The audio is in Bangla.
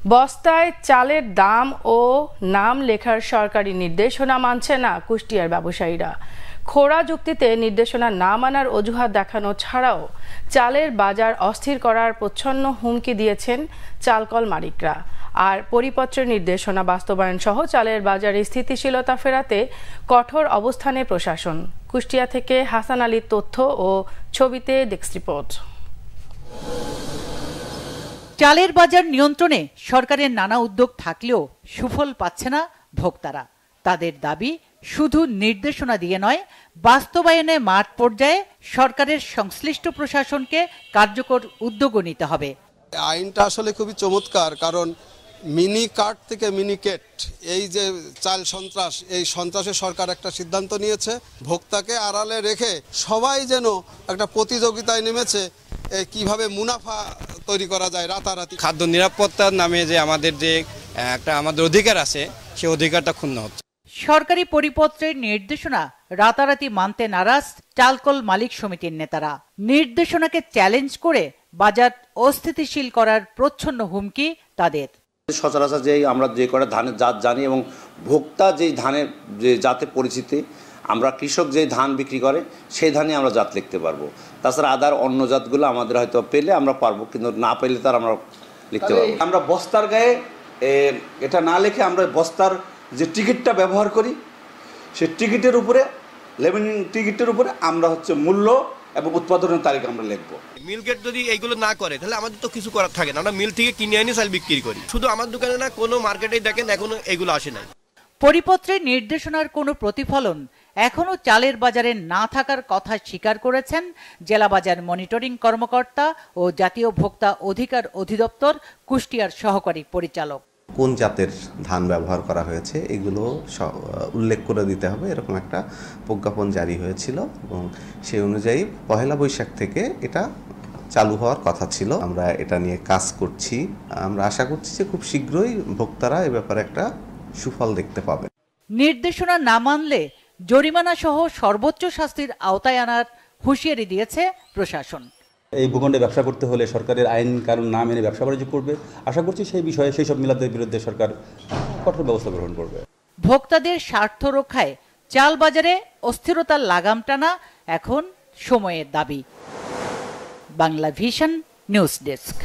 বস্তায় চালের দাম ও নাম লেখার সরকারি নির্দেশনা মানছে না কুষ্টিয়ার ব্যবসায়ীরা। খোড়া যুক্তিতে নির্দেশনা না মানার অজুহাত দেখানো ছাড়াও চালের বাজার অস্থির করার প্রচ্ছন্ন হুমকি দিয়েছেন চালকল মালিকরা। আর পরিপত্রের নির্দেশনা বাস্তবায়ন সহ চালের বাজারে স্থিতিশীলতা ফেরাতে কঠোর অবস্থানে প্রশাসন। কুষ্টিয়া থেকে হাসান আলীর তথ্য ও ছবিতে ডেস্ক রিপোর্ট। চালের বাজার নিয়ন্ত্রণে সরকারের নানা উদ্যোগ থাকলেও সুফল পাচ্ছে না ভোক্তারা। তাদের দাবি শুধু নির্দেশনা দিয়ে নয়, বাস্তবায়নে মাঠ পর্যায়ে সরকারের সংশ্লিষ্ট প্রশাসনকে কার্যকর উদ্যোগও নিতে হবে। আইনটা আসলে খুবই চমৎকার, কারণ মিনি কার্ট থেকে মিনিকেট, এই যে চাল সন্ত্রাস, এই সন্ত্রাসে সরকার একটা সিদ্ধান্ত নিয়েছে। ভোক্তাকে আড়ালে রেখে সবাই যেন একটা প্রতিযোগিতায় নেমেছে কিভাবে মুনাফা তৈরি করা যায় রাতারাতি। খাদ্য নিরাপত্তার নামে যে আমাদের আমাদের অধিকার আছে, সেই অধিকারটা ক্ষুণ্ণ হচ্ছে। সরকারি পরিপত্রের নির্দেশনা রাতারাতি মানতে নারাজ চালকল মালিক সমিতির নেতারা। নির্দেশনাকে চ্যালেঞ্জ করে বাজার অস্থিতিশীল করার প্রচ্ছন্ন হুমকি তাদের। সচরাচর যে আমরা যে কটা ধানের জাত জানি এবং ভোক্তা যেই ধানের যে জাতে পরিচিতি, আমরা কৃষক যে ধান বিক্রি করে সেই ধানই আমরা জাত লিখতে পারবো। তাছাড়া আদার অন্য জাতগুলো আমাদের হয়তো পেলে আমরা পারবো, কিন্তু না পেলে তার আমরা লিখতে পারবো। আমরা বস্তার গায়ে এটা না লিখে আমরা বস্তার যে টিকিটটা ব্যবহার করি, সেই টিকিটের উপরে লেবেলিং টিকিটের উপরে আমরা মূল্য এবং উৎপাদনের তারিখ আমরা লিখবো। মিলগেট যদি এইগুলো না করে তাহলে আমাদের তো কিছু করার থাকে না। আমরা মিল থেকে কিনে আনি চাল বিক্রি করি। শুধু আমার দোকানে না, কোনো মার্কেটে দেখেন এখনো এগুলো আসে নাই। পরিপত্রের নির্দেশনার কোনো প্রতিফলন এখনো চালের বাজারে না থাকার কথা স্বীকার করেছেন জেলা বাজার মনিটরিং কর্মকর্তা ও জাতীয় ভোক্তা অধিকার অধিদপ্তর কুষ্টিয়ার সহকারী পরিচালক। কোন জাতের ধান ব্যবহার করা হয়েছে এগুলো উল্লেখ করে দিতে হবে, এরকম একটা প্রজ্ঞাপন জারি হয়েছিল এবং সেই অনুযায়ী 1 বৈশাখ থেকে এটা চালু হওয়ার কথা ছিল। আমরা এটা নিয়ে কাজ করছি। আমরা আশা করছি যে খুব শীঘ্রই ভোক্তারা এ ব্যাপারে একটা সুফল দেখতে পাবে। নির্দেশনা না মানলে জরিমানা সহ সর্বোচ্চ শাস্তির আওতায় আনার হুঁশিয়ারি দিয়েছে প্রশাসন। এই ভূখণ্ডে ব্যবসা করতে হলে সরকারের আইন কানুন না মেনে ব্যবসা বাণিজ্য করবে। আশা করছি সেই বিষয়ে সেই সব মিলাদের বিরুদ্ধে সরকার কঠোর ব্যবস্থা গ্রহণ করবে। ভোক্তাদের স্বার্থ রক্ষায় চাল বাজারে অস্থিরতার লাগাম টানা এখন সময়ের দাবি। Bangla vision news desk.